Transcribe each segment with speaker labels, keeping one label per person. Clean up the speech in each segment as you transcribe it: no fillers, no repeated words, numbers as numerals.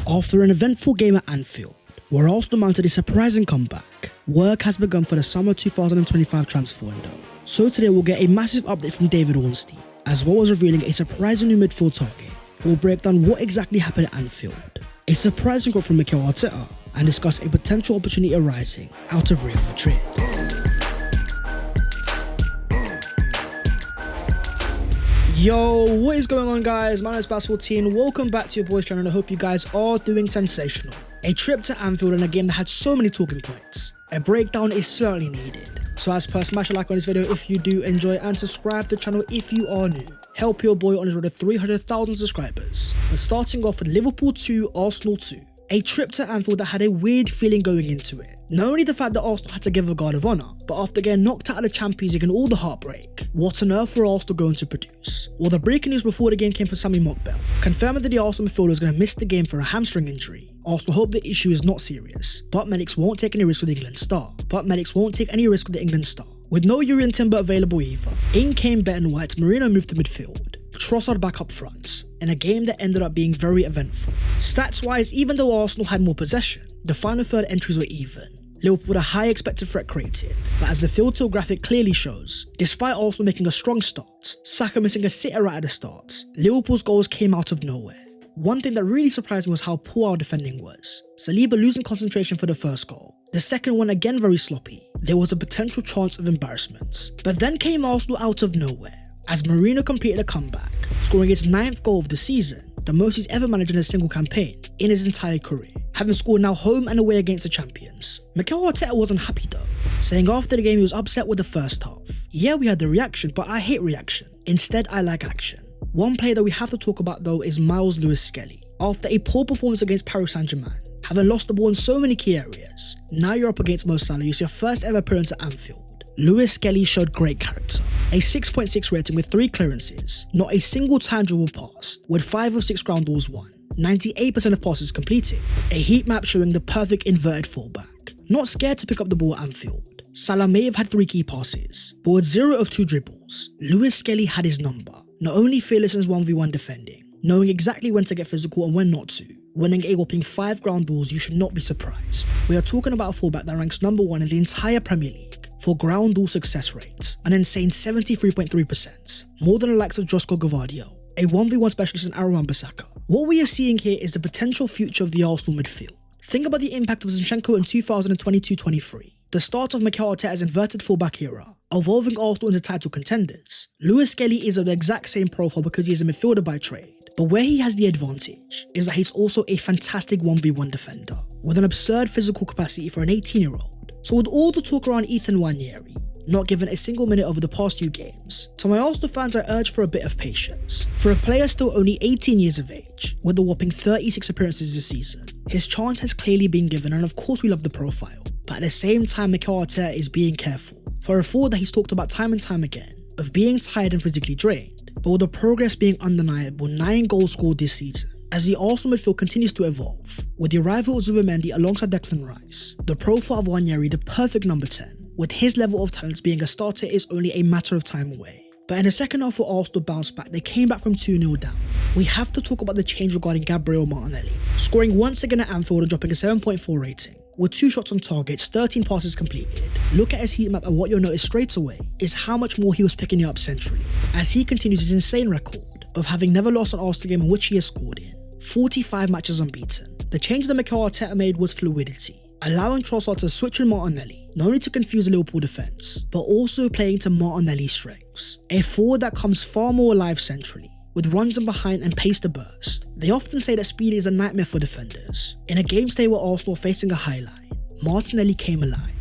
Speaker 1: After an eventful game at Anfield, where Arsenal mounted a surprising comeback, work has begun for the summer 2025 transfer window. So today we'll get a massive update from David Ornstein, as well as revealing a surprising new midfield target. We'll break down what exactly happened at Anfield, a surprising goal from Mikel Arteta, and discuss a potential opportunity arising out of Real Madrid. Yo, what is going on, guys? My name is Basketball welcome back to your boys channel and I hope you guys are doing sensational. A trip to Anfield in a game that had so many talking points. A breakdown is certainly needed. So as per, smash a like on this video if you do enjoy and subscribe to the channel if you are new. Help your boy on his road to 300,000 subscribers. But starting off with Liverpool 2, Arsenal 2. A trip to Anfield that had a weird feeling going into it. Not only the fact that Arsenal had to give a guard of honour, but after getting knocked out of the Champions League and all the heartbreak, what on earth were Arsenal going to produce? Well, the breaking news before the game came from Sammy Mokbel, confirming that the Arsenal midfielder was going to miss the game for a hamstring injury. Arsenal hope the issue is not serious, but medics won't take any risk with the England star. With no Urian Timber available either, in came Ben White, Marino moved to midfield, Trossard back up front, in a game that ended up being very eventful. Stats wise, even though Arsenal had more possession, the final third entries were even. Liverpool with a high expected threat created, but as the field tilt graphic clearly shows, despite Arsenal making a strong start, Saka missing a sitter right at the start, Liverpool's goals came out of nowhere. One thing that really surprised me was how poor our defending was. Saliba losing concentration for the first goal. The second one again very sloppy. There was a potential chance of embarrassment. But then came Arsenal out of nowhere, as Marino completed a comeback, scoring his 9th goal of the season, the most he's ever managed in a single campaign in his entire career, having scored now home and away against the champions. Mikel Arteta wasn't happy though, saying after the game he was upset with the first half. Yeah, we had the reaction, but I hate reaction. Instead, I like action. One player that we have to talk about though is Lewis-Skelly. After a poor performance against Paris Saint-Germain, having lost the ball in so many key areas, now you're up against Mo Salah, it's your first ever appearance at Anfield. Lewis-Skelly showed great character. A 6.6 rating with 3 clearances, not a single tangible pass, with 5 of 6 ground balls won, 98% of passes completed, a heat map showing the perfect inverted fullback. Not scared to pick up the ball at Anfield. Salah may have had 3 key passes, but with 0 of 2 dribbles, Lewis-Skelly had his number. Not only fearless in his 1v1 defending, knowing exactly when to get physical and when not to, winning a whopping 5 ground balls, you should not be surprised. We are talking about a fullback that ranks number 1 in the entire Premier League for ground ball success rates, an insane 73.3%, more than the likes of Josko Gvardiol, a 1v1 specialist in Aaron Wan-Bissaka. What we are seeing here is the potential future of the Arsenal midfield. Think about the impact of Zinchenko in 2022-23, the start of Mikel Arteta's inverted fullback era, evolving Arsenal into title contenders. Lewis-Skelly is of the exact same profile because he is a midfielder by trade, but where he has the advantage is that he's also a fantastic 1v1 defender, with an absurd physical capacity for an 18-year-old. So with all the talk around Ethan Nwaneri not given a single minute over the past 2 games, to my Arsenal fans I urge for a bit of patience. For a player still only 18 years of age, with a whopping 36 appearances this season, his chance has clearly been given and of course we love the profile, but at the same time Mikel Arteta is being careful. For a forward that he's talked about time and time again, of being tired and physically drained, but with the progress being undeniable, 9 goals scored this season. As the Arsenal midfield continues to evolve, with the arrival of Zubimendi alongside Declan Rice, the profile of Nwaneri the perfect number 10, with his level of talents being a starter is only a matter of time away. But in the second half where Arsenal bounced back, they came back from 2-0 down. We have to talk about the change regarding Gabriel Martinelli, scoring once again at Anfield and dropping a 7.4 rating. With 2 shots on target, 13 passes completed. Look at his heat map and what you'll notice straight away is how much more he was picking it up centrally, as he continues his insane record of having never lost an Arsenal game in which he has scored in 45 matches unbeaten. The change that Mikel Arteta made was fluidity, allowing Trossard to switch with Martinelli, not only to confuse the Liverpool defence, but also playing to Martinelli's strengths. A forward that comes far more alive centrally, with runs in behind and pace to burst. They often say that speed is a nightmare for defenders. In a game today where Arsenal were facing a high line, Martinelli came alive,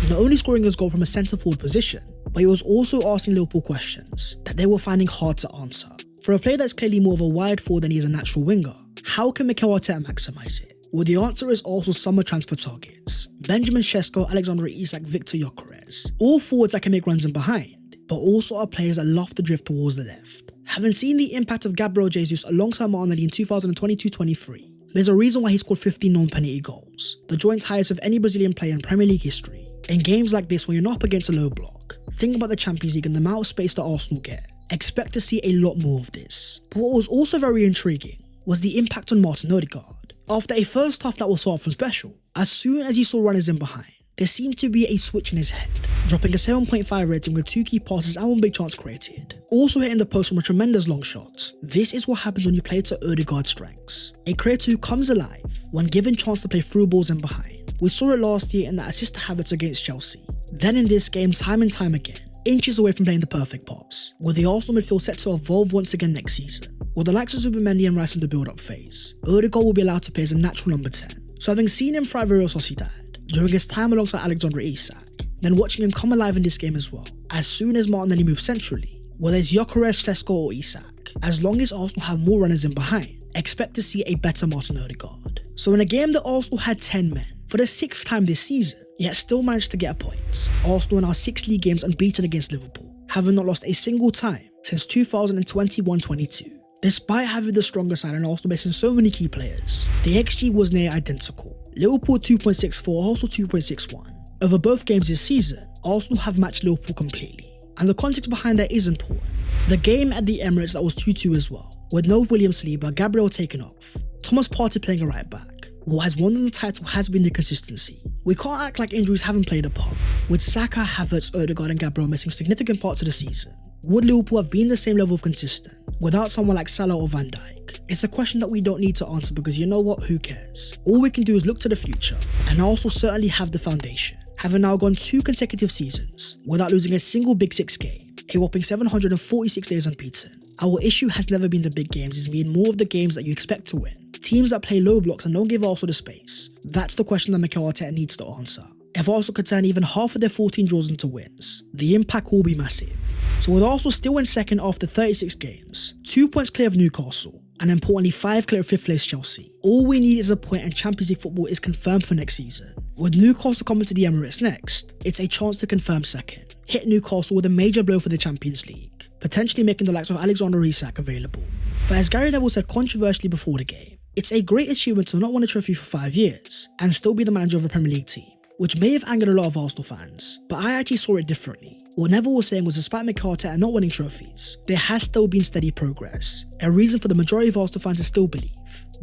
Speaker 1: not only scoring his goal from a centre forward position, but he was also asking Liverpool questions that they were finding hard to answer. For a player that's clearly more of a wide forward than he is a natural winger, how can Mikel Arteta maximise it? Well, the answer is also summer transfer targets. Benjamin Sesko, Alexander Isak, Victor Gyökeres, all forwards that can make runs in behind, but also are players that love to drift towards the left. Having seen the impact of Gabriel Jesus alongside Martinelli in 2022-23, there's a reason why he scored 15 non-penalty goals, the joint highest of any Brazilian player in Premier League history. In games like this when you're not up against a low block, think about the Champions League and the amount of space that Arsenal get. Expect to see a lot more of this. But what was also very intriguing was the impact on Martin Ødegaard. After a first half that was far from special, as soon as he saw runners in behind, there seemed to be a switch in his head, dropping a 7.5 rating with 2 key passes and 1 big chance created, also hitting the post from a tremendous long shot. This is what happens when you play to Ødegaard's strengths, a creator who comes alive when given chance to play through balls in behind. We saw it last year in the assist habits against Chelsea, then in this game time and time again, inches away from playing the perfect pass, with the Arsenal midfield set to evolve once again next season. With the likes of Zubimendi and Rice in the build-up phase, Ødegaard will be allowed to play as a natural number 10. So having seen him thrive at Real Sociedad, during his time alongside Alexander Isak, then watching him come alive in this game as well, as soon as Martinelli moves centrally, whether it's Gyökeres, Sesko or Isak, as long as Arsenal have more runners in behind, expect to see a better Martin Ødegaard. So in a game that Arsenal had 10 men, for the 6th time this season, yet still managed to get a point, Arsenal are now 6 league games unbeaten against Liverpool, having not lost a single time since 2021-22. Despite having the stronger side and Arsenal missing so many key players, the XG was near identical. Liverpool 2.64, Arsenal 2.61. Over both games this season, Arsenal have matched Liverpool completely, and the context behind that is important. The game at the Emirates that was 2-2 as well, with no William Saliba, Gabriel taken off, Thomas Partey playing a right back. What has won them the title has been the consistency. We can't act like injuries haven't played a part. With Saka, Havertz, Ødegaard and Gabriel missing significant parts of the season, would Liverpool have been the same level of consistent without someone like Salah or Van Dijk? It's a question that we don't need to answer because you know what, who cares? All we can do is look to the future, and also certainly have the foundation, having now gone 2 consecutive seasons without losing a single Big Six game, a whopping 746 days unbeaten. Our issue has never been the big games, it's been more of the games that you expect to win. Teams that play low blocks and don't give Arsenal the space. That's the question that Mikel Arteta needs to answer. If Arsenal could turn even half of their 14 draws into wins, the impact will be massive. So with Arsenal still in second after 36 games, 2 points clear of Newcastle, and importantly 5 clear of 5th place Chelsea, all we need is a point and Champions League football is confirmed for next season. With Newcastle coming to the Emirates next, it's a chance to confirm second, hit Newcastle with a major blow for the Champions League, potentially making the likes of Alexander Isak available. But as Gary Neville said controversially before the game, it's a great achievement to not win a trophy for 5 years and still be the manager of a Premier League team, which may have angered a lot of Arsenal fans, but I actually saw it differently. What Neville was saying was despite Mikel Arteta not winning trophies, there has still been steady progress, a reason for the majority of Arsenal fans to still believe,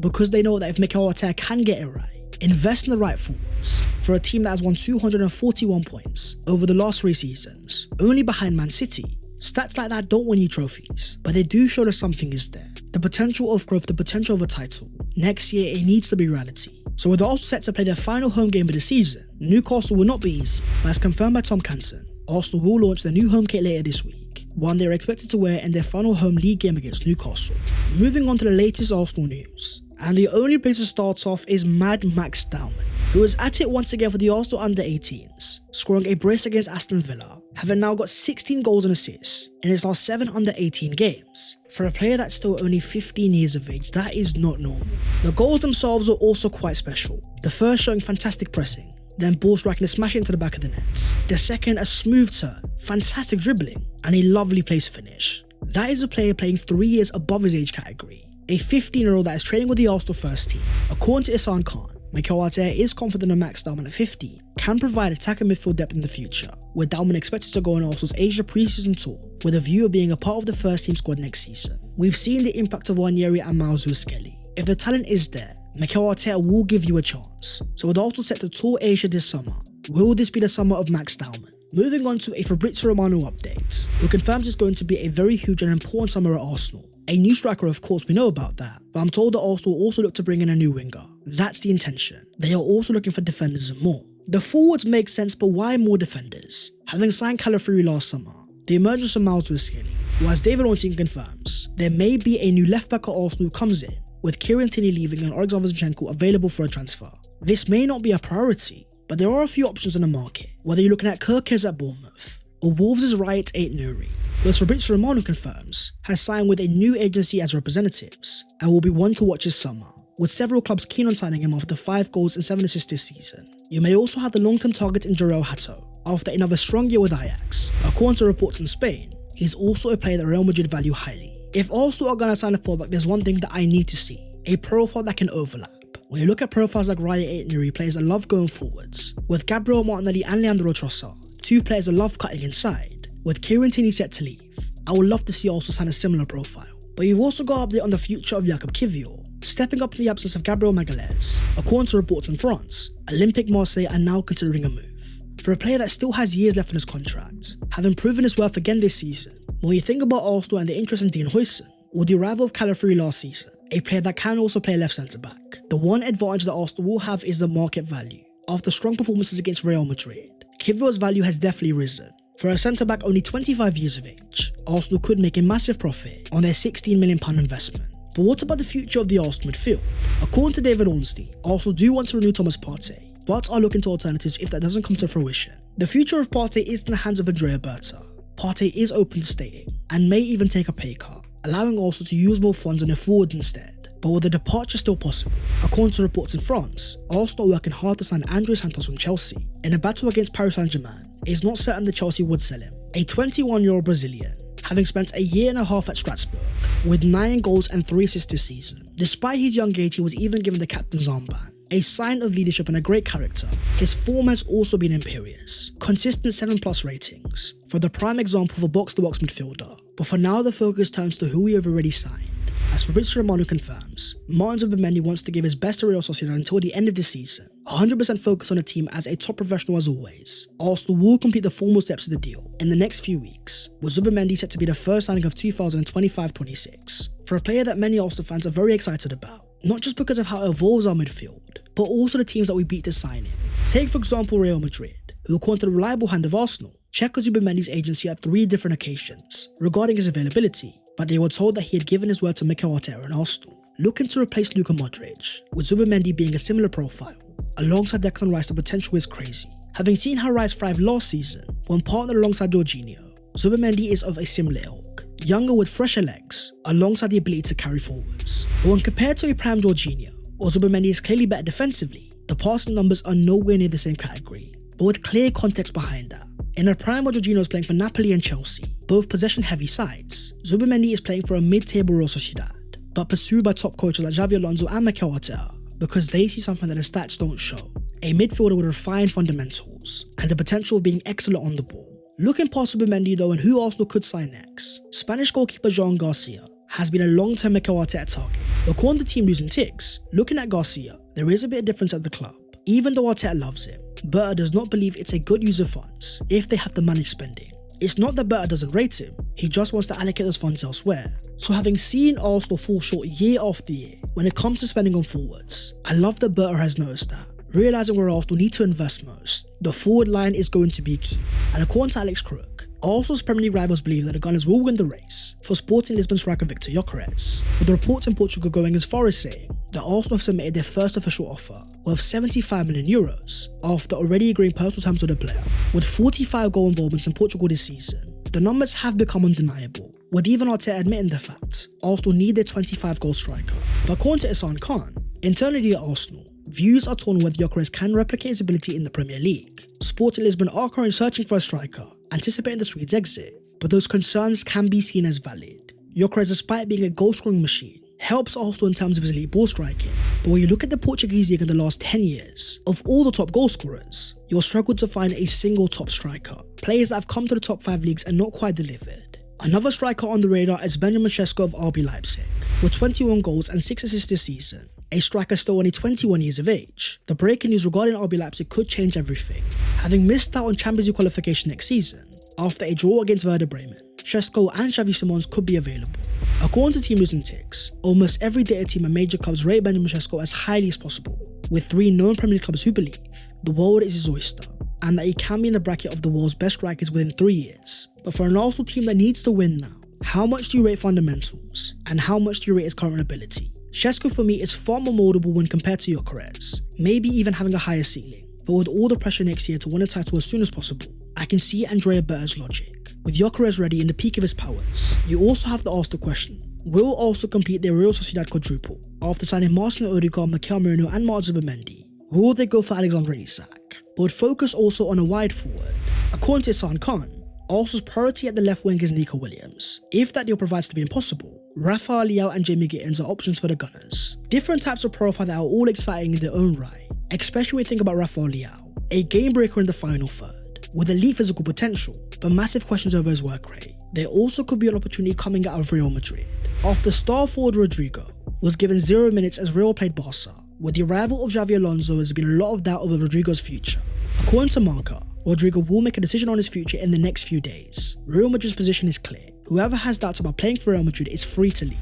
Speaker 1: because they know that if Mikel Arteta can get it right, invest in the right forwards, for a team that has won 241 points over the last 3 seasons, only behind Man City, stats like that don't win you trophies, but they do show that something is there. The potential of growth, the potential of a title. Next year, it needs to be reality. So with Arsenal set to play their final home game of the season, Newcastle will not be easy, but as confirmed by Tom Canson, Arsenal will launch their new home kit later this week, one they are expected to wear in their final home league game against Newcastle. Moving on to the latest Arsenal news, and the only place to start off is Mad Max Dowman, who is at it once again for the Arsenal under-18s, scoring a brace against Aston Villa, having now got 16 goals and assists in his last 7 under-18 games. For a player that's still only 15 years of age, that is not normal. The goals themselves are also quite special, the first showing fantastic pressing, then ball striking and smashing into the back of the net. The second, a smooth turn, fantastic dribbling, and a lovely place finish. That is a player playing 3 years above his age category, a 15-year-old that is training with the Arsenal first team. According to Ihsan Khan, Mikel Arteta is confident that Max Dowman at 15 can provide attack and midfield depth in the future, with Dowman expected to go on Arsenal's Asia pre-season tour with a view of being a part of the first team squad next season. We've seen the impact of Wanyeri and Lewis-Skelly. If the talent is there, Mikel Arteta will give you a chance. So with Arsenal set to tour Asia this summer, will this be the summer of Max Dowman? Moving on to a Fabrizio Romano update, who confirms it's going to be a very huge and important summer at Arsenal. A new striker, of course, we know about that, but I'm told that Arsenal will also look to bring in a new winger. That's the intention. They are also looking for defenders and more. The forwards make sense, but why more defenders? Having signed Calafiori last summer, the emergence of Lewis-Skelly, who as David Ornstein confirms, there may be a new left back at Arsenal who comes in, with Kieran Tierney leaving and Alexander Zinchenko available for a transfer. This may not be a priority, but there are a few options in the market, whether you're looking at Kirkes at Bournemouth, or Wolves' Riot 8 Nuri, who as Fabrizio Romano confirms, has signed with a new agency as representatives, and will be one to watch this summer, with several clubs keen on signing him after 5 goals and 7 assists this season. You may also have the long-term target in Jorel Hato, after another strong year with Ajax. According to reports in Spain, he's also a player that Real Madrid value highly. If Arsenal are going to sign a fullback, there's one thing that I need to see, a profile that can overlap. When you look at profiles like Riot 8 Nuri, players that love going forwards, with Gabriel Martinelli and Leandro Trossard, 2 players that love cutting inside, with Kieran Tierney set to leave, I would love to see Arsenal sign a similar profile. But you've also got to update on the future of Jakub Kiwior, stepping up in the absence of Gabriel Magalhaes. According to reports in France, Olympique Marseille are now considering a move for a player that still has years left on his contract, having proven his worth again this season. When you think about Arsenal and the interest in Dean Huijsen, or the arrival of Calafiori last season, a player that can also play left centre-back, the one advantage that Arsenal will have is the market value. After strong performances against Real Madrid, Kiwior's value has definitely risen. For a centre-back only 25 years of age, Arsenal could make a massive profit on their £16 million investment. But what about the future of the Arsenal midfield? According to David Ornstein, Arsenal do want to renew Thomas Partey, but are looking to alternatives if that doesn't come to fruition. The future of Partey is in the hands of Andrea Berta. Partey is open to staying, and may even take a pay cut, allowing Arsenal to use more funds on a forward instead. But with the departure still possible, according to reports in France, Arsenal are working hard to sign André Santos from Chelsea. In a battle against Paris Saint-Germain, it is not certain that Chelsea would sell him. A 21-year-old Brazilian, having spent a year and a half at Strasbourg, with 9 goals and 3 assists this season. Despite his young age, he was even given the captain's armband, a sign of leadership and a great character. His form has also been imperious, consistent 7+ ratings, for the prime example of a box-to-box midfielder. But for now, the focus turns to who we have already signed. As Fabrizio Romano confirms, Martin Zubimendi wants to give his best to Real Sociedad until the end of the season, 100% focused on the team as a top professional as always. Arsenal will complete the formal steps of the deal in the next few weeks, with Zubimendi set to be the first signing of 2025-26, for a player that many Arsenal fans are very excited about, not just because of how it evolves our midfield, but also the teams that we beat this signing. Take for example Real Madrid, who according to the reliable hand of Arsenal, checked with Zubimendi's agency at 3 different occasions regarding his availability, but they were told that he had given his word to Mikel Arteta and Arsenal, looking to replace Luka Modric, with Zubimendi being a similar profile. Alongside Declan Rice, the potential is crazy. Having seen how Rice thrived last season when partnered alongside Jorginho, Zubimendi is of a similar ilk, younger with fresher legs, alongside the ability to carry forwards. But when compared to a prime Jorginho, or Zubimendi is clearly better defensively, the passing numbers are nowhere near the same category, but with clear context behind that. In a prime where Jorginho is playing for Napoli and Chelsea, both possession-heavy sides, Zubimendi is playing for a mid-table Real Sociedad, but pursued by top coaches like Xabi Alonso and Mikel Arteta, because they see something that the stats don't show. A midfielder with refined fundamentals, and the potential of being excellent on the ball. Looking past Zubimendi though and who Arsenal could sign next, Spanish goalkeeper Joan Garcia has been a long-term Mikel Arteta target. According to Team Losing Ticks, looking at Garcia, there is a bit of difference at the club. Even though Arteta loves him, Berta does not believe it's a good use of funds if they have to manage spending. It's not that Berta doesn't rate him, he just wants to allocate those funds elsewhere. So having seen Arsenal fall short year after year when it comes to spending on forwards, I love that Berta has noticed that. Realising where Arsenal need to invest most, the forward line is going to be key. And according to Alex Crook, Arsenal's Premier League rivals believe that the Gunners will win the race for Sporting Lisbon striker Victor Gyökeres, with the reports in Portugal going as far as saying that Arsenal have submitted their first official offer worth €75 million after already agreeing personal terms with the player. With 45 goal involvements in Portugal this season, the numbers have become undeniable, with even Arteta admitting the fact Arsenal need their 25-goal striker. But according to Ihsan Khan, internally at Arsenal, views are torn whether Gyökeres can replicate his ability in the Premier League. Sporting Lisbon are currently searching for a striker, anticipating the Swedes' exit, but those concerns can be seen as valid. Gyökeres, despite being a goal-scoring machine, helps Arsenal in terms of his elite ball striking, but when you look at the Portuguese league in the last 10 years, of all the top goal scorers, you'll struggle to find a single top striker. Players that have come to the top 5 leagues and not quite delivered. Another striker on the radar is Benjamin Sesko of RB Leipzig, with 21 goals and 6 assists this season. A striker still only 21 years of age. The breaking news regarding RB Leipzig could change everything. Having missed out on Champions League qualification next season, after a draw against Werder Bremen, Sesko and Xavi Simons could be available. According to Team Losing Ticks, almost every data team and major clubs rate Benjamin Sesko as highly as possible, with 3 known Premier League clubs who believe the world is his oyster, and that he can be in the bracket of the world's best strikers within 3 years. But for an Arsenal team that needs to win now, how much do you rate fundamentals, and how much do you rate his current ability? Sesko for me is far more moldable when compared to Gyökeres, maybe even having a higher ceiling, but with all the pressure next year to win a title as soon as possible, I can see Andrea Berta's logic. With Gyökeres ready in the peak of his powers, you also have to ask the question, will also complete their Real Sociedad quadruple after signing Martinelli, Ødegaard, Mikel Merino and Martin Zubimendi? Will they go for Alexander Isak, but would focus also on a wide forward? According to Ihsan Khan, Arsenal's priority at the left wing is Nico Williams. If that deal provides to be impossible, Rafael Leao and Jamie Gittins are options for the Gunners. Different types of profile that are all exciting in their own right, especially when you think about Rafael Leao, a game breaker in the final third, with elite physical potential, but massive questions over his work rate. There also could be an opportunity coming out of Real Madrid. After star forward Rodrygo, was given 0 minutes as Real played Barca. With the arrival of Xavi Alonso, there's been a lot of doubt over Rodrygo's future. According to Marca, Rodrygo will make a decision on his future in the next few days. Real Madrid's position is clear. Whoever has doubts about playing for Real Madrid is free to leave.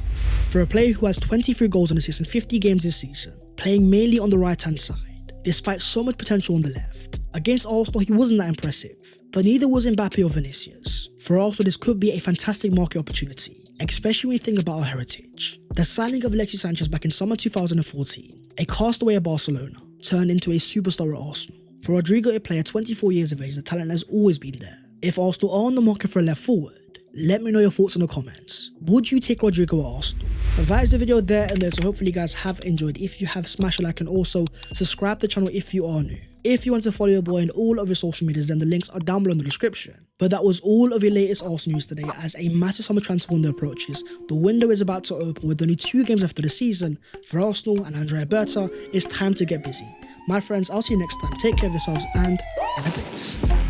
Speaker 1: For a player who has 23 goals and assists in 50 games this season, playing mainly on the right hand side, despite so much potential on the left. Against Arsenal, he wasn't that impressive, but neither was Mbappe or Vinicius. For Arsenal, this could be a fantastic market opportunity, especially when you think about our heritage. The signing of Alexis Sanchez back in summer 2014, a castaway at Barcelona, turned into a superstar at Arsenal. For Rodrygo, a player 24 years of age, the talent has always been there. If Arsenal are on the market for a left forward, let me know your thoughts in the comments. Would you take Rodrygo at Arsenal? But that is the video there and there, so hopefully you guys have enjoyed. If you have, smash a like and also subscribe to the channel if you are new. If you want to follow your boy on all of his social medias, then the links are down below in the description. But that was all of your latest Arsenal news today. As a massive summer transfer window approaches, the window is about to open with only 2 games after the season. For Arsenal and Andrea Berta, it's time to get busy. My friends, I'll see you next time. Take care of yourselves and in a bit.